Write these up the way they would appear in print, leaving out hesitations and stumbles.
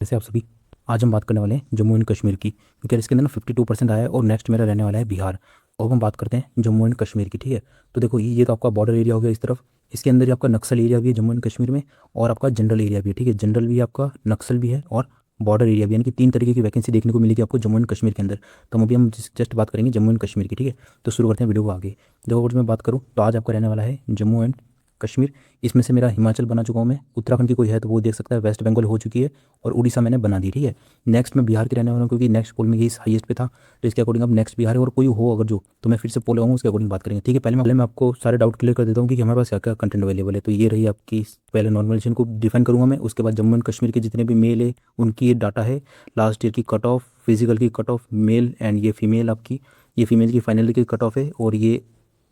जैसे आप सभी, आज हम बात करने वाले हैं जम्मू एंड कश्मीर की, क्योंकि इसके अंदर ना 52% आया है और नेक्स्ट मेरा रहने वाला है बिहार। और हम बात करते हैं जम्मू एंड कश्मीर की, ठीक है। तो देखो ये तो आपका बॉर्डर एरिया हो गया इस तरफ। इसके अंदर ही आपका नक्सल एरिया भी है जम्मू एंड कश्मीर में, और आपका जनरल एरिया भी है, ठीक है। जनरल भी आपका, नक्सल भी है और बॉर्डर एरिया भी, यानी कि 3 तरीके की वैकेंसी देखने को मिलेगी आपको जम्मू एंड कश्मीर के अंदर। तो हम जस्ट बात करेंगे जम्मू एंड कश्मीर की, ठीक है। तो शुरू करते हैं वीडियो को आगे। देखो अगर मैं बात करूँ तो आज आपका रहने वाला है जम्मू एंड कश्मीर। इसमें से मेरा हिमाचल बना चुका हूँ मैं, उत्तराखंड की कोई है तो वो देख सकता है, वेस्ट बंगाल हो चुकी है और उड़ीसा मैंने बना दी, ठीक है। नेक्स्ट मैं बिहार के रहने वाला हूँ, क्योंकि नेक्स्ट पोल में यही हाईएस्ट पे था, तो इसके अकॉर्डिंग अब नेक्स्ट बिहार है। और कोई हो अगर जो, तो मैं फिर से पोल आऊँगा, उसके अकॉर्डिंग बात करेंगे, ठीक है। पहले मैं आपको सारे डाउट क्लियर कर देता हूँ कि हमारे पास क्या क्या कंटेंट अवेलेबल है। तो ये रही आपकी, पहले नॉर्मलाइजेशन को डिफाइन करूँगा मैं, उसके बाद जम्मू एंड कश्मीर के जितने भी मेल है उनकी ये डाटा है, लास्ट ईयर की कट ऑफ, फिजिकल की कट ऑफ मेल एंड ये फीमेल आपकी, ये फीमेल की फाइनल की कट ऑफ है, और ये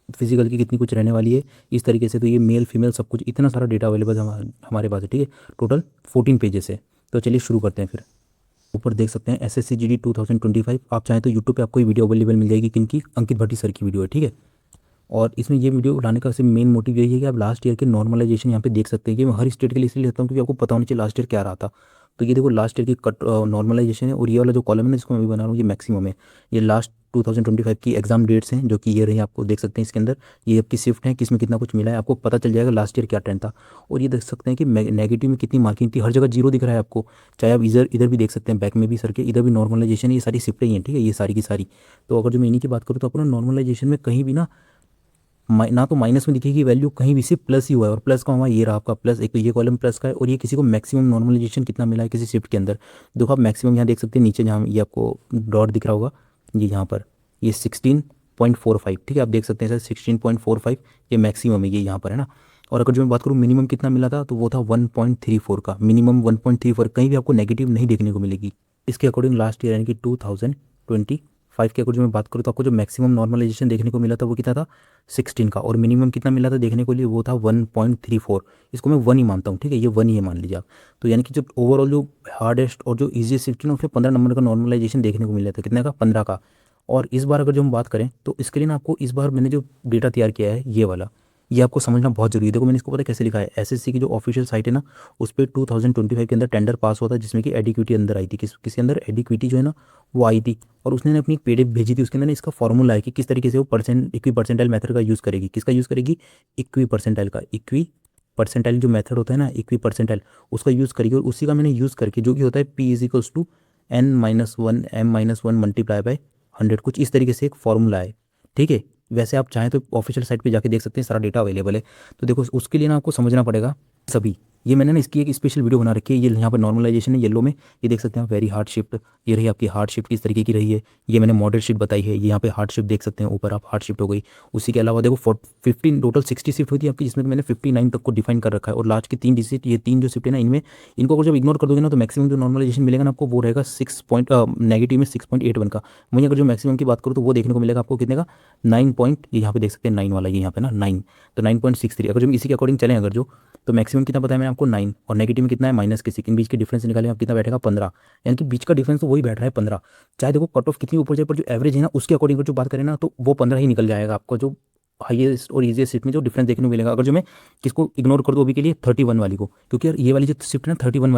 फिजिकल की कितनी कुछ रहने वाली है इस तरीके से। तो ये मेल फीमेल सब कुछ, इतना सारा डेटा अवेलेबल हमारे पास है, ठीक है। टोटल 14 पेजेस है। तो चलिए शुरू करते हैं फिर। ऊपर देख सकते हैं SSC GD 2025। आप चाहें तो यूट्यूब पे आपको ये वीडियो अवेलेबल मिल जाएगी, किनकी, अंकित भट्टी सर की वीडियो है, ठीक है। और इसमें ये वीडियो लाने का सिर्फ मेन मोटिव यही है कि आप लास्ट ईयर के नॉर्मलाइजेशन यहाँ पे देख सकते हैं, कि मैं हर स्टेट के लिए इसलिए लेता हूँ क्योंकि आपको पता होना चाहिए लास्ट ईयर क्या रहा था। तो ये देखो लास्ट ईयर की कट नॉर्मलाइजेशन है, और ये वाला जो कॉलम है जिसको मैं अभी बना रहा हूँ, ये मैक्सिमम है। ये लास्ट 2025 की एग्जाम डेट्स हैं, जो कि ये रही, आपको देख सकते हैं इसके अंदर। ये आपकी शिफ्ट है, किसमें कितना कुछ मिला है, आपको पता चल जाएगा लास्ट ईयर क्या ट्रेंड था। और ये देख सकते हैं कि नेगेटिव में कितनी मार्किंग थी, हर जगह जीरो दिख रहा है आपको। चाहे आप इधर इधर भी देख सकते हैं, बैक में भी सर के इधर भी नॉर्मलाइजेशन है, ये सारी शिफ्टें ही हैं, ठीक है, ये सारी की सारी। तो अगर जो मैं इन्हीं की बात करूँ तो अपना नॉर्मलाइजेशन में कहीं भी ना ना तो माइनस में दिखेगी वैल्यू, कहीं भी सिर्फ प्लस ही हुआ है। और प्लस का हुआ ये रहा आपका प्लस, एक तो ये कॉलम प्लस का है। और ये किसी को मैक्सिमम नॉर्मलाइजेशन कितना मिला है किसी शिफ्ट के अंदर, देखो आप मैक्सिमम यहाँ देख सकते हैं नीचे, जहाँ ये आपको डॉट दिख रहा होगा, ये यहाँ पर, ये 16.45, ठीक है। आप देख सकते हैं सर 16.45 ये मैक्सिमम है, ये यहाँ पर है ना। और अगर जो मैं बात करूँ मिनिमम कितना मिला था, तो वो था 1.34 का, मिनिमम 1.34, कहीं भी आपको नेगेटिव नहीं देखने को मिलेगी। इसके अकॉर्डिंग लास्ट ईयर यानी कि 2025 के अकॉर्डिंग मैं बात करूँ तो आपको जो मैक्सिमम नॉर्मलाइजेशन देखने को मिला था वो कितना था, 16 का। और मिनिमम कितना मिला था देखने को लिए, वो था 1.34। इसको मैं 1 ही मानता हूँ, ठीक है, ये 1 ही है मान लीजिए आप। तो यानी कि जब ओवरऑल जो हार्डेस्ट और जो ईजीएस्ट शिफ्ट है ना, उसमें 15 नंबर का नॉर्मलाइजेशन देखने को मिला था, कितने का, 15 का। और इस बार अगर जो हम बात करें तो इसके लिए ना आपको इस बार मैंने जो डेटा तैयार किया है ये वाला, ये आपको समझना बहुत जरूरी है। देखो मैंने इसको पता है कैसे लिखा है, SSC की जो ऑफिशियल साइट है ना, उस पर 2025 के अंदर टेंडर पास हुआ था, जिसमें कि एडिक्विटी अंदर आई थी, किसके अंदर एडिक्विटी जो है ना वो आई थी। और उसने अपनी एक PDF भेजी थी, उसके अंदर ना इसका फॉर्मूला है कि किस तरीके से वो इक्वी परसेंटाइल मेथड का यूज़ करेगी। किसका यूज़ करेगी, इक्वी परसेंटाइल का। इक्वी परसेंटाइल जो मेथड होता है ना, इक्वी परसेंटाइल, उसका यूज़ करेगी। और उसी का मैंने यूज़ करके, जो कि होता है P=N-1 M-1 मल्टीप्लाई बाय 100, कुछ इस तरीके से एक फॉर्मूला है, ठीक है। वैसे आप चाहें तो ऑफिशियल साइट पे जाके देख सकते हैं, सारा डेटा अवेलेबल है। तो देखो उसके लिए ना आपको समझना पड़ेगा सभी। ये मैंने ना इसकी एक स्पेशल वीडियो बना रखी है, ये यहाँ पर नॉर्मलाइजेशन है येलो में, ये देख सकते हैं आप, वेरी हार्ड शिफ्ट। ये रही आपकी हार्ड शिफ्ट किस तरीके की रही है, ये मैंने मॉडल शिफ्ट बताई है। ये यहाँ पे हार्ड शिफ्ट देख सकते हैं, ऊपर आप हार्ड शिफ्ट हो गई। उसी के अलावा देखो 15 टोटल 60 शिफ्ट हुई थी आपकी, जिसमें मैंने 59 तक को डिफाइन कर रखा है। और लास्ट की 3 डिजिट, ये 3 जो शिफ्ट है ना, इनमें इनको अगर जब इग्नोर कर दोगे ना, तो मैक्सिमम जो नॉर्मलाइजेशन मिलेगा ना आपको, वो रहेगा नेगेटिव में 6.81 का। वहीं अगर जो मैक्सिमम की बात करूँ तो वो देखने को मिलेगा आपको कितने का, 9 पॉइंट, ये यहाँ पे देख सकते हैं 9 वाला, ये यहाँ पे ना 9, तो 9.63। अगर जो इसी के अकॉर्डिंग चलें अगर जो, तो मैक्सिमम कितना पता है मैंने आपको 9, और नेगेटिव में कितना है -के 6, इन बीच के डिफरेंस निकालें आप, कितना बैठेगा 15। यानी कि बीच का डिफरेंस तो वही बैठ रहा है 15। चाहे देखो कट ऑफ कितनी ऊपर जाए, पर जो एवरेज है ना उसके अकॉर्डिंग जो बात करें ना, तो वो 15 ही निकल जाएगा आपको, जो हाईएस्ट और ईजीएस्ट शिफ्ट में जो डिफरेंस देखने को मिलेगा। अगर जो मैं किसको इग्नोर कर दूँ अभी के लिए, 31 वाली को, क्योंकि यार ये वाली जो शिफ्ट है ना 31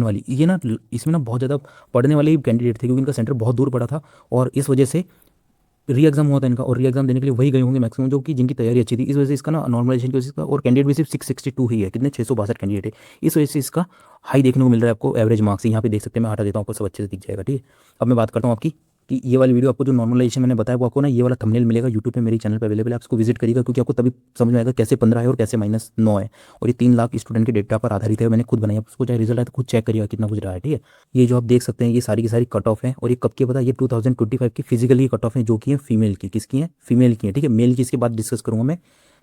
वाली ये ना, इसमें ना बहुत ज़्यादा पढ़ने वाले ही कैंडिडेट थे, क्योंकि इनका सेंटर बहुत दूर पड़ा था, और इस वजह से री एग्जाम हुआ था इनका, और री एग्जाम देने के लिए वही गए होंगे मैक्सिमम, जो कि जिनकी तैयारी अच्छी थी। इस वजह से इसका ना नॉर्मलाइजेशन की वजह से, और कैंडिडेट भी सिर्फ 662 ही है, कितने 662 कैंडिडेट है। इस वजह से इसका हाई देखने को मिल रहा है आपको एवरेज मार्क्स। यहाँ पे देख सकते हैं, मैं हटा देता हूँ आपको, सब अच्छे से दिख जाएगा, ठीक है। अब मैं बात करता हूँ आपकी, कि ये वाली वीडियो आपको जो नॉर्मलाइजेशन मैंने बताया, वो आपको ना ये वाला थंबनेल मिलेगा यूट्यूब पे, मेरी चैनल पे अवेलेबल है, आप उसको विजिट करिएगा, क्योंकि आपको तभी समझ में आएगा कैसे 15 है और कैसे -9 है। और ये 3 लाख स्टूडेंट के डेटा पर आधारित है, मैंने खुद बनाया, आप उसको चाहे रिजल्ट आए तो खुद चेक करिएगा कितना कुछ रहा है, ठीक है। ये जो आप देख सकते हैं, ये सारी की सारी कट ऑफ है, और ये कब की पता है, ये 2025 की फिजिकली कट ऑफ है, जो कि है फीमेल की, किसकी है, फीमेल की है, ठीक है। मेल की इसके बाद डिस्कस करूँगा मैं।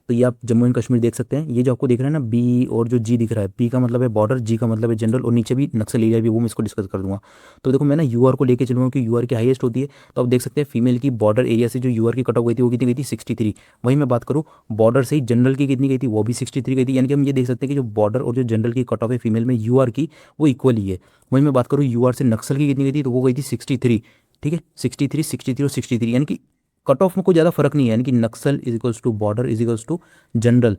तो ये आप जम्मू एंड कश्मीर देख सकते हैं, ये जो आपको दिख रहा है ना बी, और जो जी दिख रहा है, बी का मतलब है बॉर्डर, जी का मतलब है जनरल, और नीचे भी नक्सल एरिया भी, वो मैं इसको डिस्कस कर दूंगा। तो देखो मैं ना यूआर को लेके चलूँगा, कि यूआर की हाईएस्ट होती है। तो आप देख सकते हैं फीमेल की बॉर्डर एरिया से जो यूआर की कट ऑफ गई थी, वो कितनी गई थी, 63। वहीं मैं बात करूँ बॉर्डर से ही जनरल की कितनी गई थी, वो भी 63 गई थी। यानी कि हम ये देख सकते हैं कि जो बॉर्डर और जो जनरल की कट ऑफ है फीमेल में यूआर की, वो इक्वल ही है। वहीं मैं बात करूँ यूआर से नक्सल की कितनी गई थी, तो वो गई थी 63, ठीक है, 63 और 63, यानी कि कट ऑफ में कोई ज़्यादा फर्क नहीं है। यानी कि Naxal is equals to border is equals to general,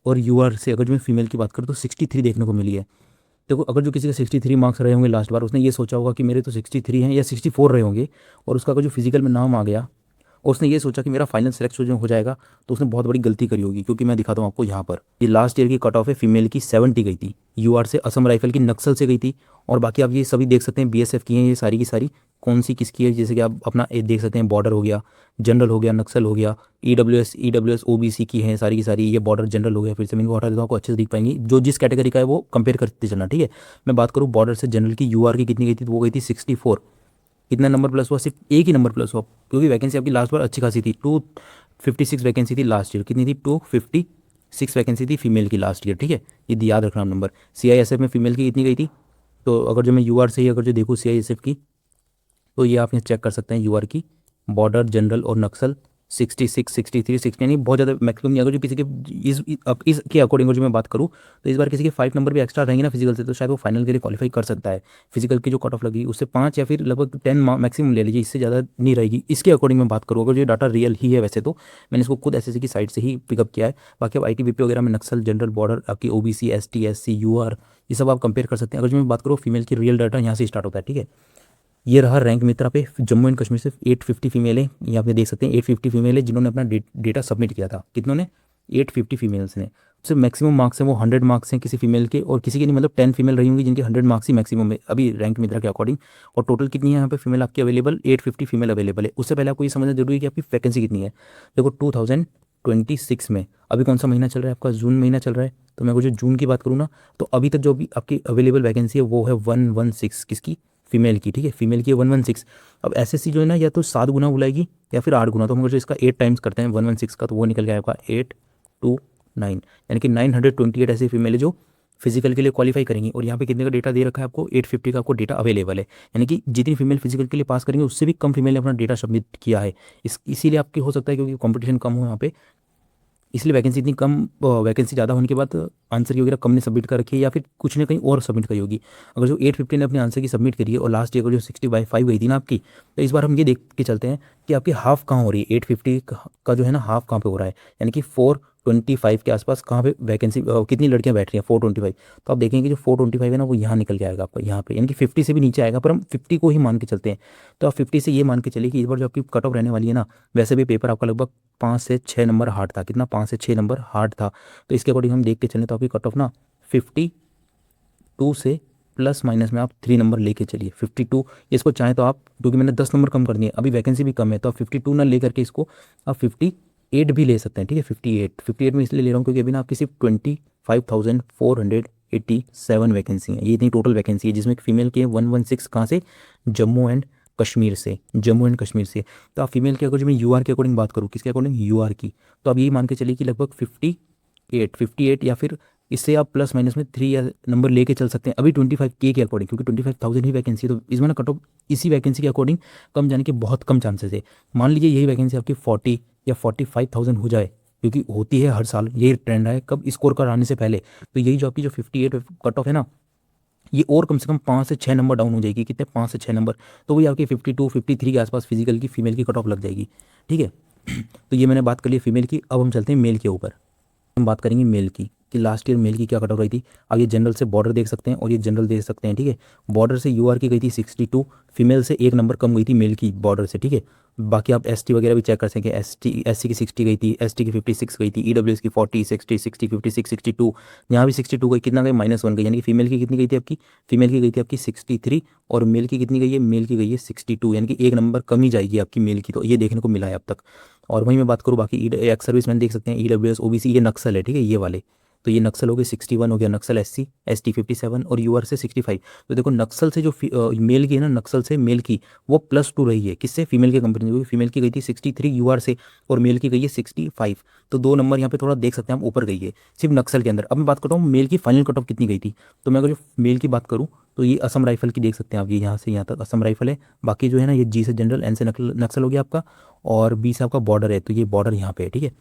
और यूआर से अगर जो मैं फीमेल की बात करूँ तो 63 देखने को मिली है। देखो अगर जो किसी का 63 मार्क्स रहे होंगे लास्ट बार, उसने ये सोचा होगा कि मेरे तो 63 हैं या 64 रहे होंगे, और उसका अगर जो फिजिकल में नाम आ गया और उसने ये सोचा कि मेरा फाइनल सिलेक्ट हो जाएगा, तो उसने बहुत बड़ी गलती करी होगी। क्योंकि मैं दिखाता हूँ आपको यहाँ पर, ये लास्ट ईयर की कट ऑफ है फीमेल की 70 गई थी, यूआर से, असम राइफल की नक्सल से गई थी। और बाकी आप ये सभी देख सकते हैं बीएसएफ की हैं ये सारी की सारी, कौन सी किसकी है, जैसे कि आप अपना देख सकते हैं बॉर्डर हो गया, जनरल हो गया, नक्सल हो गया, ईडब्ल्यूएस ओबीसी की है सारी की सारी, ये बॉर्डर जनरल हो गया। फिर से मैं इनको हटा देता हूँ, आपको अच्छे से दिख पाएंगी जो जिस कैटेगरी का है वो कंपेयर करते चलना, ठीक है। मैं बात करूँ बॉर्डर से जनरल की, यूआर की कितनी गई थी, तो वो गई थी 64। कितना नंबर प्लस हुआ, सिर्फ एक ही नंबर प्लस हुआ, क्योंकि वैकेंसी आपकी लास्ट बार अच्छी खासी थी, 256 वैकेंसी थी लास्ट ईयर। कितनी थी, 256 वैकेंसी थी फीमेल की लास्ट ईयर, ठीक है। ये याद रखना नंबर। सीआईएसएफ में फीमेल की कितनी गई थी, तो अगर जो मैं यूआर से ही अगर जो देखूँ सीआईएसएफ की, तो ये आप यहाँ चेक कर सकते हैं यूआर की, बॉर्डर जनरल और नक्सल 66 63 60, यानी बहुत ज़्यादा मैक्सिमम नहीं। अगर जो किसी के अब इसके अकॉर्डिंग जो मैं बात करूँ, तो इस बार किसी के 5 नंबर भी एक्स्ट्रा रहेंगे ना फिजिकल से, तो शायद वो फाइनल के लिए क्वालिफाई कर सकता है। फिजिकल की जो कट ऑफ लगी उससे 5 या फिर लगभग 10 मैक्सिमम ले लीजिए, इससे ज़्यादा नहीं रहेगी। इसके अकॉर्डिंग मैं बात करूँ, अगर ये डाटा रियल ही है वैसे, तो मैंने इसको खुद एसएससी की साइट से ही पिकअप किया है। बाकी अब आईटीबीपी वगैरह में नक्सल, जनरल, बॉर्डर, आपकी ओबीसी, एसटी, एससी, यूआर, ये सब आप कंपेयर कर सकते हैं। अगर जो मैं बात करूँ फीमेल की रियल डाटा यहाँ से स्टार्ट होता है, ठीक है। ये रहा रैंक मित्रा पे, जम्मू एंड कश्मीर से 850 फीमेल है, यहाँ पे देख सकते हैं 850 फीमेल है जिन्होंने अपना डेटा सबमिट किया था। कितनों ने, 850 फीमेल्स ने। सिर्फ मैक्सिमम मार्क्स हैं वो 100 मार्क्स हैं किसी फीमेल के, और किसी के नहीं, मतलब 10 फीमेल रही होंगी जिनके 100 मार्क्स ही मैक्सिमम है अभी रैंक मित्रा के अकॉर्डिंग। और टोटल कितनी है यहाँ पे फीमेल आपकी अवेलेबल, 850 फीमेल अवेलेबल है। उससे पहले आपको ये समझना जरूरी है कि आपकी वैकेंसी कितनी है। देखो 2026 में अभी कौन सा महीना चल रहा है आपका, जून महीना चल रहा है, तो मैं जो जून की बात करूँ ना, तो अभी तक जो भी आपकी अवेलेबल वैकेंसी है वो है 116 किसकी, फीमेल की, ठीक है। फीमेल की 116। अब एसएससी जो है ना, या तो 7 गुना बुलाएगी या फिर 8 गुना, तो हम अगर जो इसका 8 टाइम्स करते हैं 116 का, तो वो निकल गया आपका 829, यानी कि 928 ऐसी फीमेल है जो फिजिकल के लिए क्वालिफाई करेंगी। और यहाँ पे कितने का डेटा दे रखा है आपको, 850 का आपको डेटा अवेलेबल है। यानी कि जितनी फीमेल फिजिकल के लिए पास करेंगे उससे भी कम फीमेल ने अपना डेटा सबमिट किया है। इसीलिए आपकी हो सकता है क्योंकि कंपटीशन कम हो यहाँ पे, इसलिए वैकेंसी इतनी कम, वैकेंसी ज़्यादा होने के बाद आंसर की वगैरह कम ने सबमिट कर रखी है, या फिर कुछ ने कहीं और सबमिट करी होगी। अगर जो 850 ने अपने आंसर की सबमिट करी है और लास्ट ईयर को जो 65 गई थी ना आपकी, तो इस बार हम ये देख के चलते हैं कि आपकी हाफ कहाँ हो रही है। 850 का जो है ना हाफ कहाँ पे हो रहा है, यानी कि 425 के आसपास कहाँ पे वैकेंसी, कितनी लड़कियां बैठ रही हैं, 425। तो आप देखेंगे कि जो 425 है ना वो यहाँ निकल के आएगा आपका यहाँ पे, यानी कि 50 से भी नीचे आएगा, पर हम 50 को ही मान के चलते हैं। तो आप 50 से ये मान के चलिए कि इस बार जो आपकी कट ऑफ रहने वाली है ना, वैसे भी पेपर आपका लगभग 5 से 6 नंबर हार्ड था। कितना, 5 से 6 नंबर हार्ड था। तो इसके अकॉर्डिंग हम देख के चलें तो आपकी कट ऑफ ना 52 से प्लस माइनस में आप 3 नंबर लेके चलिए, 52। इसको चाहें तो आप, क्योंकि मैंने 10 नंबर कम कर दिए, अभी वैकेंसी भी कम है, तो आप 52 ना लेकर के इसको आप 58 भी ले सकते हैं, ठीक है। 58 में इसलिए ले रहा हूँ क्योंकि अभी ना आपकी सिर्फ 25,487 वैकेंसी है। ये इतनी टोटल वैकेंसी है, जिसमें फीमेल के 116 कहाँ से, जम्मू एंड कश्मीर से, जम्मू एंड कश्मीर से। तो आप फीमेल के अगर जो मैं यूआर के अकॉर्डिंग बात करूँ, किसके अकॉर्डिंग, यूआर की, तो आप यही मान के चलिए कि लगभग 58 या फिर इससे आप प्लस माइनस में 3 या नंबर लेके चल सकते हैं अभी 25K के अकॉर्डिंग, क्योंकि 25,000 ही वैकेंसी है। तो इसमें ना कट ऑफ इसी वैकेंसी के अकॉर्डिंग कम जाने के बहुत कम चांसेस है। मान लीजिए यही वैकेंसी आपकी 40 या 45,000 हो जाए, क्योंकि होती है हर साल, यही ट्रेंड है कब, स्कोर कार्ड आने से पहले। तो यही जो आपकी जो 58 कट ऑफ है ना, ये और कम से कम 5 से 6 नंबर डाउन हो जाएगी। कितने, 5 से 6 नंबर, तो वही आपकी 52 53 के आसपास फिजिकल की फीमेल की कट ऑफ लग जाएगी, ठीक है। तो ये मैंने बात कर ली फीमेल की। अब हम चलते हैं मेल के ऊपर, हम बात करेंगे मेल की कि लास्ट ईयर मेल की क्या कट ऑफ रही थी। अब ये जनरल से बॉर्डर देख सकते हैं और ये जनरल देख सकते हैं, ठीक है। बॉर्डर से यूआर की गई थी 62, फीमेल से 1 नंबर कम गई थी मेल की बॉर्डर से, ठीक है। बाकी आप एसटी वगैरह भी चेक कर सकें, एससी की 60 गई थी, एसटी की 56 गई थी, ईडब्ल्यूएस की 40 60 60 56 62, यहाँ भी 62 गई। कितना गई, -1 गई, यानी कि फीमेल की कितनी गई थी आपकी, फीमेल की गई थी आपकी 63, और मेल की कितनी गई है, मेल की गई है 62, यानी कि 1 नंबर कम ही जाएगी आपकी मेल की। तो ये देखने को मिला है अब तक। और वहीं मैं बात करूँ बाकी एक्स सर्विस मैन देख सकते हैं, ईडब्ल्यूएस ओबीसी, ये नक्सल है, ठीक है, ये वाले। तो ये नक्सल हो गए 61 हो गया, नक्सल एससी, एसटी 57 और यूआर से 65। तो देखो नक्सल से जो मेल की है ना, नक्सल से मेल की वो +2 रही है, किससे, फीमेल के कंपेरिजन में। फीमेल की गई थी 63 यूआर से और मेल की गई है 65। तो 2 नंबर यहाँ पे थोड़ा देख सकते हैं हम ऊपर गई है सिर्फ नक्सल के अंदर। अब मैं बात करता हूँ मेल की फाइनल कट ऑफ कितनी गई थी। तो मैं अगर जो मेल की बात करूँ तो ये असम राइफल की देख सकते हैं आप, ये यहाँ से यहाँ तक असम राइफल है। बाकी जो है ना, ये जी से जनरल, एन से नक्सल हो गया आपका, और बी से आपका बॉर्डर है, तो ये बॉर्डर यहाँ पे है, ठीक है।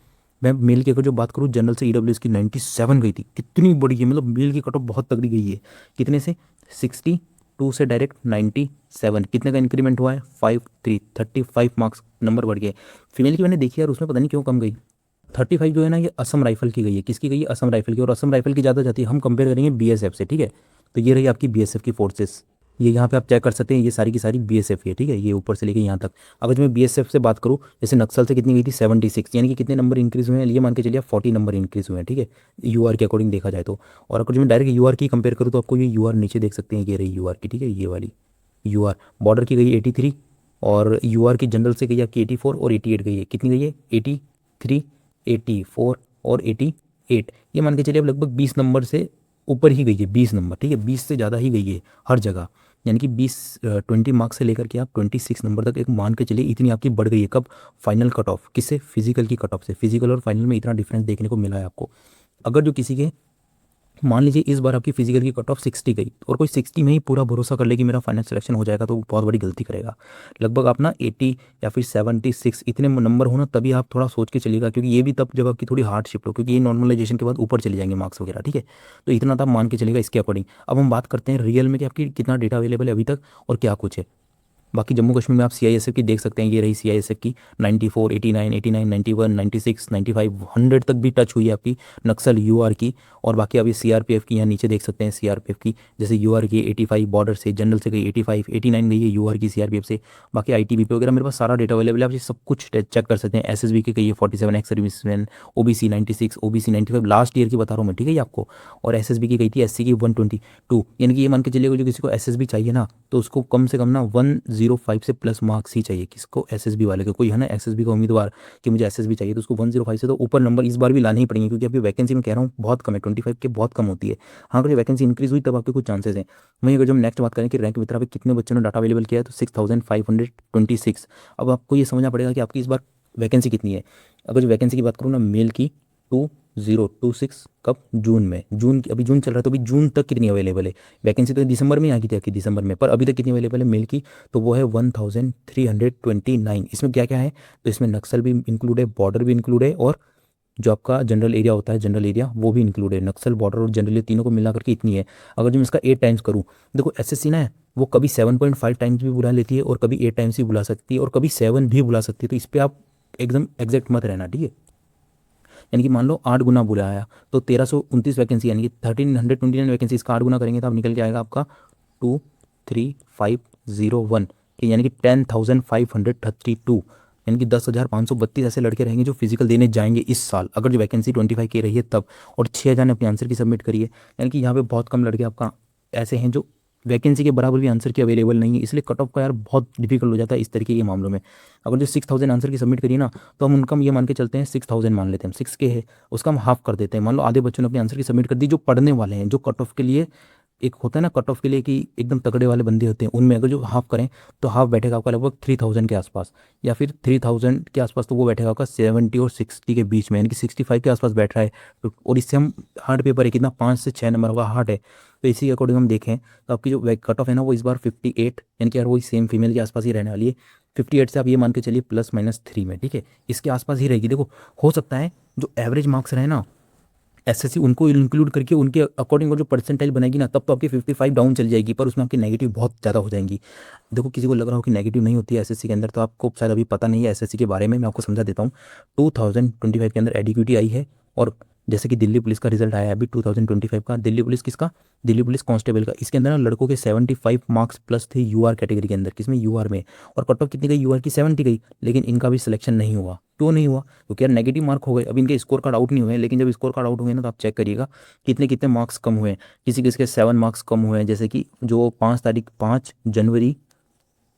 मैं मेल की अगर जो बात करूँ, जनरल से ईडब्ल्यूएस की 97 गई थी। कितनी बड़ी है, मतलब मेल की कट ऑफ बहुत तगड़ी गई है। कितने से, 62 से डायरेक्ट 97। कितने का इंक्रीमेंट हुआ है, 35 मार्क्स नंबर बढ़ गए। फीमेल की मैंने देखी यार, उसमें पता नहीं क्यों कम गई। 35 जो है ना, ये असम राइफल की गई है। किसकी गई है, असम राइफल की। और असम राइफल की ज़्यादा जाती है, हम कंपेयर करेंगे बीएसएफ से, ठीक है। तो ये रही आपकी बीएसएफ की फोर्सेस। ये यहाँ पे आप चेक कर सकते हैं, ये सारी की सारी बीएसएफ है, ठीक है, ये ऊपर से लेके यहाँ तक। अगर जो मैं बीएसएफ से बात करूँ, जैसे नक्सल से कितनी गई थी 76, यानी कि कितने नंबर इंक्रीज़ हुए हैं, ये मान के चलिए 40 नंबर इंक्रीज़ हुए हैं, ठीक है, यूआर के अकॉर्डिंग देखा जाए तो। और अगर जो मैं डायरेक्ट यूआर की कंपेयर करूँ तो आपको ये यूआर नीचे देख सकते हैं, ये रही यूआर की, ठीक है, ये वाली यूआर बॉर्डर की गई 83, और यूआर की जनरल से गई आपकी 84 और 88 गई है। कितनी गई है 83, 84 और 88, ये मान के चलिए अब लगभग 20 नंबर से ऊपर ही गई है, 20 नंबर, ठीक है, 20 से ज़्यादा ही गई है हर जगह। यानी कि 20 मार्क्स से लेकर के आप 26 नंबर तक एक मान के चलिए इतनी आपकी बढ़ गई है। कब? फाइनल कट ऑफ किससे? फिजिकल की कट ऑफ से। फिजिकल और फाइनल में इतना डिफरेंस देखने को मिला है आपको। अगर जो किसी के मान लीजिए इस बार आपकी फिजिकल की कट ऑफ 60 गई और कोई 60 में ही पूरा भरोसा कर ले कि मेरा फाइनल सिलेक्शन हो जाएगा, तो वो बहुत बड़ी गलती करेगा। लगभग आप ना 80 या फिर 76 इतने नंबर हो ना, तभी आप थोड़ा सोच के चलिएगा, क्योंकि ये भी तब जब आपकी थोड़ी हार्ड शिफ्ट हो, क्योंकि ये नॉर्मलाइजेशन के बाद ऊपर चले जाएंगे मार्क्स वगैरह, ठीक है। तो इतना तो आप मान के चलेगा इसके अकॉर्डिंग। अब हम बात करते हैं रियल में कि आपकी कितना डेटा अवेलेबल है अभी तक और क्या कुछ है। बाकी जम्मू कश्मीर में आप सीआईएसएफ की देख सकते हैं, ये रही सीआईएसएफ की 94, 89, 89, 91, 96, 95, 100 तक भी टच हुई है आपकी नक्सल यूआर की। और बाकी आप ये सीआरपीएफ की यहाँ नीचे देख सकते हैं, सीआरपीएफ की जैसे यूआर की 85 बॉर्डर से, जनरल से गई 85, 89 गई है यूआर की सीआरपीएफ से। बाकी आईटीबीपी वगैरह मेरे पास सारा डेटा अवेलेबल है, आप ये सब कुछ चेक कर सकते हैं। एसएसबी की गई है 47, ex serviceman, OBC 96, OBC 95 last year की बता रहा हूँ मैं, ठीक है ये आपको। और एसएसबी की गई थी एससी की 122, यानी कि ये मान के चलिएगा जो किसी को एसएसबी चाहिए ना, तो उसको कम से कम ना 105 से प्लस मार्क्स ही चाहिए। किसको? एसएसबी वाले को। कोई है ना एसएसबी का उम्मीदवार कि मुझे एसएसबी चाहिए, तो उसको 105 से तो ऊपर नंबर इस बार भी लाने ही पड़ेंगे, क्योंकि अभी वैकेंसी में कह रहा हूँ बहुत कम है, 25 के बहुत कम होती है। हाँ, अगर वैकेंसी इंक्रीज हुई तब आपके कुछ चांसेस हैं। वहीं अगर जो हम नेक्स्ट बात करें कि रैंक मित्रा पे कितने बच्चों ने डाटा अवेलेबल किया है, तो 6526। अब आपको ये समझना पड़ेगा कि आपकी इस बार वैकेंसी कितनी है। अगर जो वैकेंसी की बात करूँ ना, मेल की 2026, कब? जून में। जून की अभी जून चल रहा है, तो अभी जून तक कितनी अवेलेबल है वैकेंसी? तो दिसंबर में आ गई थी आपकी, दिसंबर में, पर अभी तक कितनी अवेलेबल है मेल की? तो वो है 1329। इसमें क्या क्या है? तो इसमें नक्सल भी इंक्लूड है, बॉर्डर भी इंक्लूड है, और जो आपका जनरल एरिया होता है, जनरल एरिया वो भी इंक्लूड है। नक्सल, बॉर्डर और जनरल, तीनों को मिला करके इतनी है। अगर जो मैं इसका 8 टाइम्स करूँ, देखो एसएससी ना है वो कभी 7.5 टाइम्स भी बुला लेती है, और कभी 8 टाइम्स भी बुला सकती है, और कभी 7 भी बुला सकती है। तो इस पर आप एकदम एग्जैक्ट मत रहना, ठीक है। यानी कि मान लो 8 गुना बुलाया तो 1329 वैकेंसी, यानी कि 1329 वैकेंसी, इसका 8 गुना करेंगे तो आप निकल के आएगा आपका 23501, यानी कि 10,532, यानी कि 10,532 ऐसे लड़के रहेंगे जो फिजिकल देने जाएंगे इस साल, अगर जो वैकेंसी 25 की रही है तब। और 6,000 ने अपने आंसर की सबमिट करी है, यानी कि यहाँ पे बहुत कम लड़के आपका ऐसे हैं जो वैकेंसी के बराबर भी आंसर की अवेलेबल नहीं है। इसलिए कट ऑफ का यार बहुत डिफिकल्ट हो जाता है इस तरीके के मामलों में। अगर जो 6,000 आंसर की सबमिट करिए ना, तो हम उनका ये मान के चलते हैं 6,000 मान लेते हैं, 6 के है, उसका हम हाफ कर देते हैं। मान लो आधे बच्चों ने अपने आंसर की सबमिट कर दी, जो पढ़ने वाले हैं, जो कट ऑफ के लिए एक होता है ना, कट ऑफ के लिए कि एकदम तगड़े वाले बंदे होते हैं, उनमें अगर जो हाफ करें तो हाफ बैठेगा आपका लगभग 3,000 के आसपास, या फिर 3,000 के आसपास, तो वो बैठेगा आपका 70 और 60 के बीच में, यानी कि 65 के आसपास बैठ रहा है। और इससे हम हार्ड पेपर है कितना, 5 से 6 नंबर होगा हार्ड है, तो इसी के अकॉर्डिंग हम देखें तो आपकी जो कट ऑफ है ना वो इस बार 58, यानी कि यार वही सेम फीमेल के आसपास ही रहने वाली है। 58 से आप ये मान के चलिए ±3 में, ठीक है, इसके आसपास ही रहेगी। देखो हो सकता है जो एवरेज मार्क्स रहे ना एसएससी उनको इंक्लूड करके उनके अकॉर्डिंग और जो परसेंटाइल बनाएगी ना, तब तो आपकी 55 डाउन चल जाएगी, पर उसमें आपकी नेगेटिव बहुत ज़्यादा हो जाएंगी। देखो किसी को लग रहा हो कि नेगेटिव नहीं होती है एसएससी के अंदर, तो आपको शायद अभी पता नहीं है एसएससी के बारे में, मैं आपको समझा देता हूँ। 2025 के अंदर एडिक्यूटी आई है, और जैसे कि दिल्ली पुलिस का रिजल्ट आया है अभी 2025 का, दिल्ली पुलिस किसका? दिल्ली पुलिस कांस्टेबल का। इसके अंदर ना लड़कों के 75 मार्क्स प्लस थे यूआर कैटेगरी के अंदर, किसमें? यूआर में। और कट ऑफ कितनी गई यूआर की? 70 गई, लेकिन इनका भी सिलेक्शन नहीं हुआ। क्यों नहीं हुआ? क्योंकि यार नेगेटिव मार्क हो गए। अब इनके स्कोर कार्ड आउट नहीं हुए, लेकिन जब स्कोर कार्ड आउट हुए ना, तो आप चेक करिएगा कितने कितने मार्क्स कम हुए हैं। किसी किसी के 7 मार्क्स कम हुए हैं, जैसे कि जो 5 जनवरी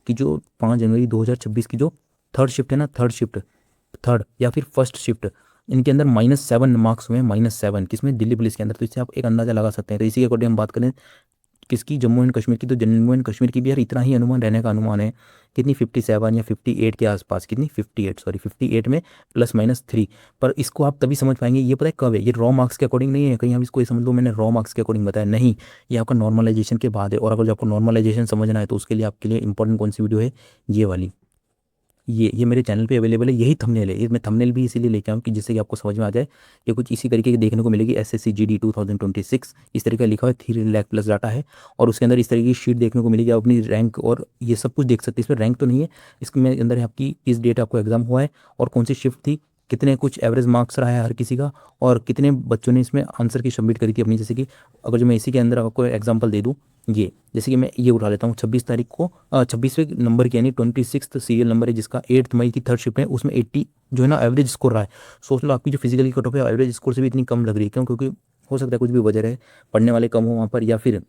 की, जो 5 जनवरी 2026 की जो थर्ड शिफ्ट है ना, थर्ड या फिर फर्स्ट शिफ्ट, इनके अंदर -7 मार्क्स हुए हैं, -7 किसमें? दिल्ली पुलिस के अंदर। तो इससे आप एक अंदाजा लगा सकते हैं। तो इसी के अकॉर्डिंग हम बात करें किसकी? जम्मू एंड कश्मीर की। तो जम्मू एंड कश्मीर की भी यार इतना ही अनुमान रहने का अनुमान है, कितनी 57 या 58 के आसपास, कितनी 58 में ±3। पर इसको आप तभी समझ पाएंगे, ये पता है कब है? ये रॉ मार्क्स के अकॉर्डिंग नहीं है, कहीं आप इसको ये समझ लो मैंने रॉ मार्क्स के अकॉर्डिंग बताया, नहीं, ये आपका नॉर्मलाइजेशन के बाद है। और अगर जो आपको नॉर्मलाइजेशन समझना है तो उसके लिए आपके लिए इंपॉर्टेंट कौन सी वीडियो है? ये वाली, ये मेरे चैनल पे अवेलेबल है, यही थंबनेल है। मैं थंबनेल भी इसीलिए लेके आऊँ कि जिससे कि आपको समझ में आ जाए कि कुछ इसी तरीके की देखने को मिलेगी। एसएससी जीडी 2026 इस तरीके का लिखा हुआ है, 3 लाख प्लस डाटा है, और उसके अंदर इस तरीके की शीट देखने को मिलेगी। आप अपनी रैंक और ये सब कुछ देख सकते हैं। इसमें रैंक तो नहीं है, इसमें अंदर है आपकी किस डेट आपको एग्जाम हुआ है और कौन सी शिफ्ट थी, कितने कुछ एवरेज मार्क्स रहा है हर किसी का, और कितने बच्चों ने इसमें आंसर की सबमिट करी थी अपनी। जैसे कि अगर जो मैं इसी के अंदर आपको एग्जांपल दे दूँ, ये जैसे कि मैं ये उठा लेता हूँ 26 तारीख को, 26वें नंबर की यानी 26th सीरियल नंबर है जिसका 8 मई की थर्ड शिफ्ट है, उसमें 80 जो है ना एवरेज स्कोर रहा है। सोच लो आपकी जो फिजिकल की कट ऑफ है एवरेज स्कोर से भी इतनी कम लग रही है, क्यों? क्योंकि हो सकता है कुछ भी वजह रहे, पढ़ने वाले कम हो वहाँ पर, या फिर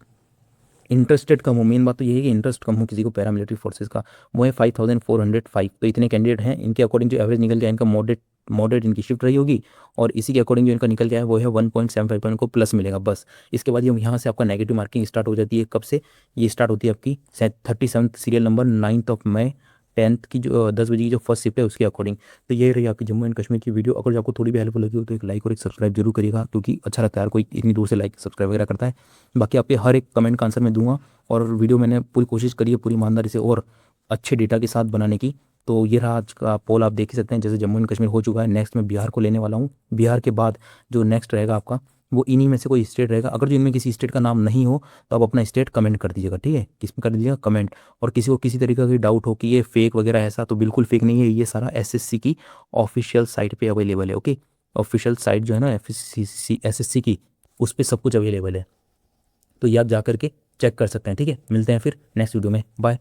इंटरेस्टेड कम हो। मेन बात तो यही है कि इंटरेस्ट कम हो किसी को पैरामिलिट्री फोर्सेस का। वो है 5405। तो इतने कैंडिडेट हैं, इनके अकॉर्डिंग जो एवरेज निकल गया इनका मॉडरेट इनकी शिफ्ट रही होगी, और इसी के अकॉर्डिंग जो इनका निकल गया है वो है 1.75 पॉइंट को प्लस मिलेगा बस। इसके बाद ये यहाँ से आपका नेगेटिव मार्किंग स्टार्ट हो जाती है। कब से ये स्टार्ट होती है आपकी? 37th सीरियल नंबर 9 मई 10th की जो 10 बजे की जो फर्स्ट शिफ्ट है उसके अकॉर्डिंग। तो ये रही आपकी जम्मू एंड कश्मीर की वीडियो। अगर जो आपको थोड़ी भी हेल्पफुल लगी हो तो एक लाइक और एक सब्सक्राइब जरूर करिएगा, क्योंकि अच्छा लगता है यार कोई इतनी दूर से लाइक सब्सक्राइब वगैरह करता है। बाकी आपके हर एक कमेंट का आंसर मैं दूंगा, और वीडियो मैंने पूरी कोशिश करी है पूरी ईमानदारी से और अच्छे डेटा के साथ बनाने की। तो ये रहा आज का पोल, आप देख ही सकते हैं। जैसे जम्मू एंड कश्मीर हो चुका है, नेक्स्ट मैं बिहार को लेने वाला हूँ। बिहार के बाद जो नेक्स्ट रहेगा आपका वो इन्हीं में से कोई स्टेट रहेगा। अगर जो इनमें किसी स्टेट का नाम नहीं हो तो आप अपना स्टेट कमेंट कर दीजिएगा, ठीक है? किस में कर दीजिएगा? कमेंट। और किसी को किसी तरीके का डाउट हो कि ये फेक वगैरह, ऐसा तो बिल्कुल फेक नहीं है। ये सारा एसएससी की ऑफिशियल साइट पे अवेलेबल है, ओके? ऑफिशियल साइट जो है ना एसएससी की, उस पर सब कुछ अवेलेबल है। तो ये आप जा करके चेक कर सकते हैं, ठीक है? मिलते हैं फिर नेक्स्ट वीडियो में, बाय।